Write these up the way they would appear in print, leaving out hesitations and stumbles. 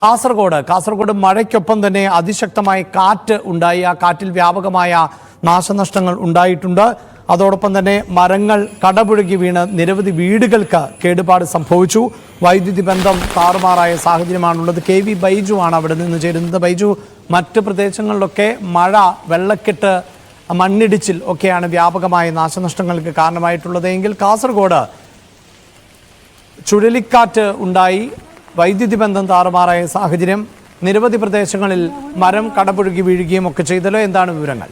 കാസർഗോഡ് മഴയ്ക്കൊപ്പം തന്നെ അതിശക്തമായ കാറ്റ് ഉണ്ടായി. ആ കാറ്റിൽ വ്യാപകമായ നാശനഷ്ടങ്ങൾ ഉണ്ടായിട്ടുണ്ട്. അതോടൊപ്പം തന്നെ മരങ്ങൾ കടപുഴകി വീണ് നിരവധി വീടുകൾക്ക് കേടുപാട് സംഭവിച്ചു. വൈദ്യുതി ബന്ധം താറുമാറായ സാഹചര്യമാണുള്ളത്. KV ബൈജു ആണ് അവിടെ നിന്ന് ചേരുന്നത്. ബൈജു, മറ്റ് പ്രദേശങ്ങളിലൊക്കെ മഴ, വെള്ളക്കെട്ട്, മണ്ണിടിച്ചിൽ ഒക്കെയാണ് വ്യാപകമായ നാശനഷ്ടങ്ങൾക്ക് കാരണമായിട്ടുള്ളതെങ്കിൽ കാസർഗോഡ് ചുഴലിക്കാറ്റ് ഉണ്ടായി, വൈദ്യുതി ബന്ധം താറുമാറായ സാഹചര്യം, നിരവധി പ്രദേശങ്ങളിൽ മരം കടപുഴകി വീഴുകയും ഒക്കെ ചെയ്തല്ലോ. എന്താണ് വിവരങ്ങൾ?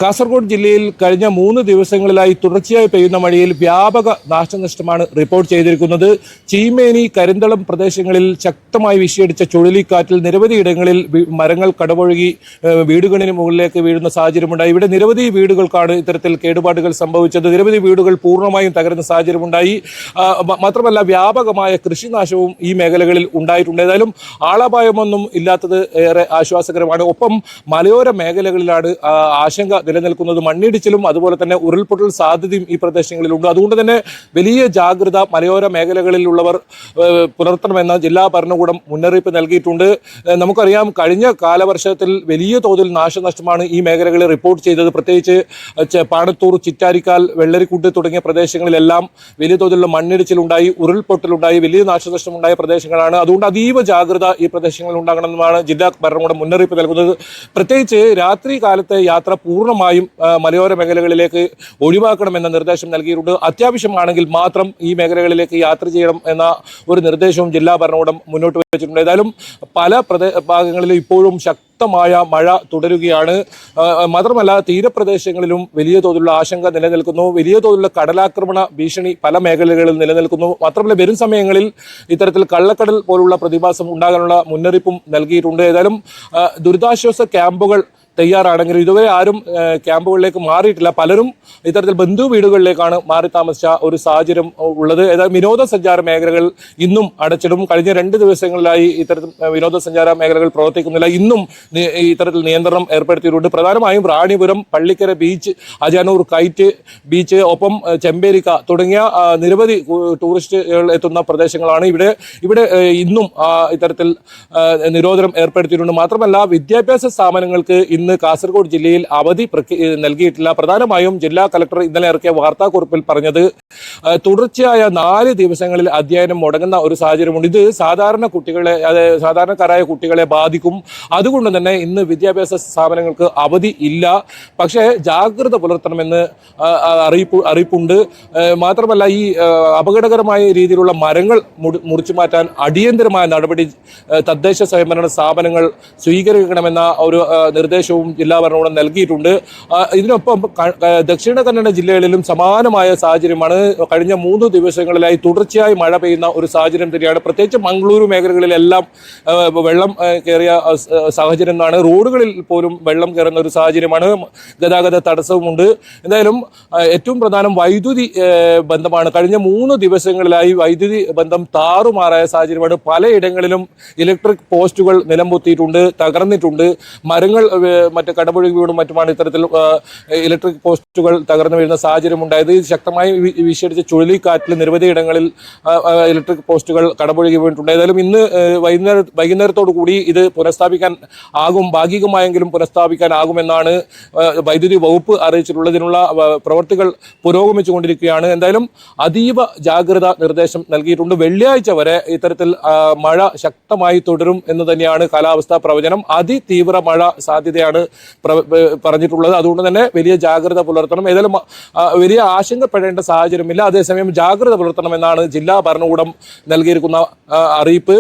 കാസർഗോഡ് ജില്ലയിൽ കഴിഞ്ഞ 3 ദിവസങ്ങളിലായി തുടർച്ചയായി പെയ്യുന്ന മഴയിൽ വ്യാപക നാശനഷ്ടമാണ് റിപ്പോർട്ട് ചെയ്തിരിക്കുന്നത്. ചീമേനി, കരിന്തളം പ്രദേശങ്ങളിൽ ശക്തമായി വീശിയടിച്ച ചുഴലിക്കാറ്റിൽ നിരവധി ഇടങ്ങളിൽ മരങ്ങൾ കടപുഴകി വീടുകളിന് മുകളിലേക്ക് വീഴുന്ന സാഹചര്യമുണ്ടായി. ഇവിടെ നിരവധി വീടുകൾക്കാണ് ഇത്തരത്തിൽ കേടുപാടുകൾ സംഭവിച്ചത്. നിരവധി വീടുകൾ പൂർണ്ണമായും തകരുന്ന സാഹചര്യമുണ്ടായി. മാത്രമല്ല വ്യാപകമായ കൃഷിനാശവും ഈ മേഖലകളിൽ ഉണ്ടായിട്ടുണ്ട്. ഏതായാലും ആളപായമൊന്നും ഇല്ലാത്തത് ഏറെ ആശ്വാസകരമാണ്. ഒപ്പം മലയോര മേഖലകളിലാണ് ആശങ്ക നിലനിൽക്കുന്നത്. മണ്ണിടിച്ചിലും അതുപോലെ തന്നെ ഉരുൾപൊട്ടൽ സാധ്യതയും ഈ പ്രദേശങ്ങളിലുണ്ട്. അതുകൊണ്ട് തന്നെ വലിയ ജാഗ്രത മലയോര മേഖലകളിലുള്ളവർ പുലർത്തണമെന്ന് ജില്ലാ ഭരണകൂടം മുന്നറിയിപ്പ് നൽകിയിട്ടുണ്ട്. നമുക്കറിയാം, കഴിഞ്ഞ കാലവർഷത്തിൽ വലിയ തോതിൽ നാശനഷ്ടമാണ് ഈ മേഖലകളിൽ റിപ്പോർട്ട് ചെയ്തത്. പ്രത്യേകിച്ച് പാണത്തൂർ, ചിറ്റാരിക്കാൽ, വെള്ളരിക്കുണ്ട് തുടങ്ങിയ പ്രദേശങ്ങളിലെല്ലാം വലിയ തോതിലുള്ള മണ്ണിടിച്ചിലുണ്ടായി, ഉരുൾപൊട്ടലുണ്ടായി, വലിയ നാശനഷ്ടമുണ്ടായ പ്രദേശങ്ങളാണ്. അതുകൊണ്ട് അതീവ ജാഗ്രത ഈ പ്രദേശങ്ങളിൽ ഉണ്ടാകണമെന്നാണ് ജില്ലാ ഭരണകൂടം മുന്നറിയിപ്പ് നൽകുന്നത്. പ്രത്യേകിച്ച് രാത്രി കാലത്തെ യാത്ര പൂർണ്ണമായും മലയോര മേഖലകളിലേക്ക് ഒഴിവാക്കണമെന്ന നിർദ്ദേശം നൽകിയിട്ടുണ്ട്. അത്യാവശ്യമാണെങ്കിൽ മാത്രം ഈ മേഖലകളിലേക്ക് യാത്ര ചെയ്യണം എന്ന ഒരു നിർദ്ദേശവും ജില്ലാ ഭരണകൂടം മുന്നോട്ട് വെച്ചിട്ടുണ്ട്. ഏതായാലും പല ഭാഗങ്ങളിലും ഇപ്പോഴും ശക്തമായ മഴ തുടരുകയാണ്. മാത്രമല്ല തീരപ്രദേശങ്ങളിലും വലിയ തോതിലുള്ള ആശങ്ക നിലനിൽക്കുന്നു. വലിയ തോതിലുള്ള കടലാക്രമണ ഭീഷണി പല മേഖലകളിൽ നിലനിൽക്കുന്നു. മാത്രമല്ല വരും സമയങ്ങളിൽ ഇത്തരത്തിൽ കള്ളക്കടൽ പോലുള്ള പ്രതിഭാസം ഉണ്ടാകാനുള്ള മുന്നറിയിപ്പും നൽകിയിട്ടുണ്ട്. ഏതായാലും ദുരിതാശ്വാസ ക്യാമ്പുകൾ തയ്യാറാണെങ്കിലും ഇതുവരെ ആരും ക്യാമ്പുകളിലേക്ക് മാറിയിട്ടില്ല. പലരും ഇത്തരത്തിൽ ബന്ധു വീടുകളിലേക്കാണ് മാറി താമസിച്ച ഒരു സാഹചര്യം ഉള്ളത്. ഏതായാലും വിനോദസഞ്ചാര മേഖലകൾ ഇന്നും അടച്ചിടും. കഴിഞ്ഞ 2 ദിവസങ്ങളിലായി ഇത്തരത്തിൽ വിനോദസഞ്ചാര മേഖലകൾ പ്രവർത്തിക്കുന്നില്ല. ഇന്നും ഇത്തരത്തിൽ നിയന്ത്രണം ഏർപ്പെടുത്തിയിട്ടുണ്ട്. പ്രധാനമായും Ranipuram, Pallikkara beach, Ajanur KITE beach, ഒപ്പം ചെമ്പേരിക്ക തുടങ്ങിയ നിരവധി ടൂറിസ്റ്റുകൾ എത്തുന്ന പ്രദേശങ്ങളാണ്. ഇവിടെ ഇന്നും ഇത്തരത്തിൽ നിരോധനം ഏർപ്പെടുത്തിയിട്ടുണ്ട്. മാത്രമല്ല വിദ്യാഭ്യാസ സ്ഥാപനങ്ങൾക്ക് ഇന്ന് കാസർഗോഡ് ജില്ലയിൽ അവധി നൽകിയിട്ടില്ല. പ്രധാനമായും ജില്ലാ കളക്ടർ ഇന്നലെ ഇറക്കിയ വാർത്താക്കുറിപ്പിൽ പറഞ്ഞത് തുടർച്ചയായ 4 ദിവസങ്ങളിൽ അധ്യയനം മുടങ്ങുന്ന ഒരു സാഹചര്യമുണ്ട്. ഇത് സാധാരണക്കാരായ കുട്ടികളെ ബാധിക്കും. അതുകൊണ്ട് തന്നെ ഇന്ന് വിദ്യാഭ്യാസ സ്ഥാപനങ്ങൾക്ക് അവധി ഇല്ല. പക്ഷേ ജാഗ്രത പുലർത്തണമെന്ന് അറിയിപ്പുണ്ട്. മാത്രമല്ല ഈ അപകടകരമായ രീതിയിലുള്ള മരങ്ങൾ മുറിച്ചു മാറ്റാൻ അടിയന്തരമായ നടപടി തദ്ദേശ സ്വയംഭരണ സ്ഥാപനങ്ങൾ സ്വീകരിക്കണമെന്ന ഒരു നിർദ്ദേശവും ജില്ലാ ഭരണകൂടം നൽകിയിട്ടുണ്ട്. ഇതിനൊപ്പം ദക്ഷിണ കന്നഡ ജില്ലകളിലും സമാനമായ സാഹചര്യമാണ്. കഴിഞ്ഞ 3 ദിവസങ്ങളിലായി തുടർച്ചയായി മഴ പെയ്യുന്ന ഒരു സാഹചര്യം തന്നെയാണ്. പ്രത്യേകിച്ച് മംഗളൂരു മേഖലകളിലെല്ലാം വെള്ളം കയറിയ സാഹചര്യമാണ്. റോഡുകളിൽ പോലും വെള്ളം കയറുന്ന ഒരു സാഹചര്യമാണ്. ഗതാഗത തടസ്സവുമുണ്ട്. എന്തായാലും ഏറ്റവും പ്രധാനം വൈദ്യുതി ബന്ധമാണ്. കഴിഞ്ഞ 3 ദിവസങ്ങളിലായി വൈദ്യുതി ബന്ധം താറുമാറായ സാഹചര്യമാണ്. പലയിടങ്ങളിലും ഇലക്ട്രിക് പോസ്റ്റുകൾ നിലംപൊത്തിയിട്ടുണ്ട്, തകർന്നിട്ടുണ്ട്. മരങ്ങൾ മറ്റ് കടപുഴകി വീടും മറ്റുമാണ് ഇത്തരത്തിൽ ഇലക്ട്രിക് പോസ്റ്റുകൾ തകർന്നു വീഴുന്ന സാഹചര്യം ഉണ്ടായത്. ശക്തമായി വീശിയടിച്ച ചുഴലിക്കാറ്റിൽ നിരവധി ഇടങ്ങളിൽ ഇലക്ട്രിക് പോസ്റ്റുകൾ കടപുഴകി വീണിട്ടുണ്ട്. ഏതായാലും ഇന്ന് വൈകുന്നേരത്തോടു കൂടി ഇത് ഭാഗികമായെങ്കിലും പുനഃസ്ഥാപിക്കാനാകുമെന്നാണ് വൈദ്യുതി വകുപ്പ് അറിയിച്ചിട്ടുള്ളത്. ഇതിനുള്ള പ്രവർത്തികൾ പുരോഗമിച്ചുകൊണ്ടിരിക്കുകയാണ്. എന്തായാലും അതീവ ജാഗ്രത നിർദ്ദേശം നൽകിയിട്ടുണ്ട്. വെള്ളിയാഴ്ച വരെ ഇത്തരത്തിൽ മഴ ശക്തമായി തുടരും എന്ന് തന്നെയാണ് കാലാവസ്ഥാ പ്രവചനം. അതിതീവ്ര മഴ സാധ്യതയാണ് പറഞ്ഞിട്ടുള്ളത്. അതുകൊണ്ട് തന്നെ വലിയ ജാഗ്രത പുലർത്തണം. ഏതായാലും വലിയ ആശങ്കപ്പെടേണ്ട സാഹചര്യമില്ല. അതേസമയം ജാഗ്രത പുലർത്തണമെന്നാണ് ജില്ലാ ഭരണകൂടം നൽകിയിരിക്കുന്ന അറിയിപ്പ്.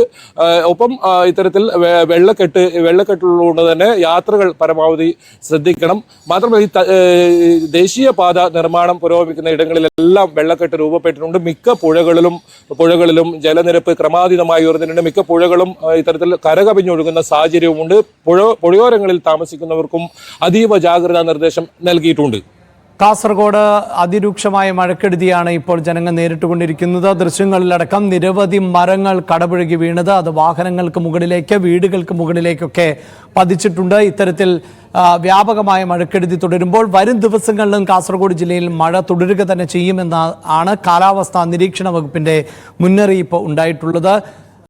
ഒപ്പം ഇത്തരത്തിൽ വെള്ളക്കെട്ടുള്ളതുകൊണ്ട് തന്നെ യാത്രകൾ പരമാവധി ശ്രദ്ധിക്കണം. മാത്രമല്ല ഈ ദേശീയപാത നിർമ്മാണം പുരോഗമിക്കുന്ന ഇടങ്ങളിലെല്ലാം വെള്ളക്കെട്ട് രൂപപ്പെട്ടിട്ടുണ്ട്. മിക്ക പുഴകളിലും ജലനിരപ്പ് ക്രമാതീതമായി ഉയർന്നിട്ടുണ്ട്. മിക്ക പുഴകളും ഇത്തരത്തിൽ കരകവിഞ്ഞൊഴുകുന്ന സാഹചര്യവുമുണ്ട്. പുഴയോരങ്ങളിൽ താമസിക്കുന്നവർക്കും അതീവ ജാഗ്രതാ നിർദ്ദേശം നൽകിയിട്ടുണ്ട്. കാസർഗോഡ് അതിരൂക്ഷമായ മഴക്കെടുതിയാണ് ഇപ്പോൾ ജനങ്ങൾ നേരിട്ടുകൊണ്ടിരിക്കുന്നത്. ദൃശ്യങ്ങളിലടക്കം നിരവധി മരങ്ങൾ കടപുഴകി വീണത് അത് വാഹനങ്ങൾക്ക് മുകളിലേക്ക്, വീടുകൾക്ക് മുകളിലേക്കൊക്കെ പതിച്ചിട്ടുണ്ട്. ഇത്തരത്തിൽ വ്യാപകമായ മഴക്കെടുതി തുടരുമ്പോൾ വരും ദിവസങ്ങളിലും കാസർഗോഡ് ജില്ലയിൽ മഴ തുടരുക തന്നെ ചെയ്യുമെന്നാണ് കാലാവസ്ഥാ നിരീക്ഷണ വകുപ്പിന്റെ മുന്നറിയിപ്പ് ഉണ്ടായിട്ടുള്ളത്.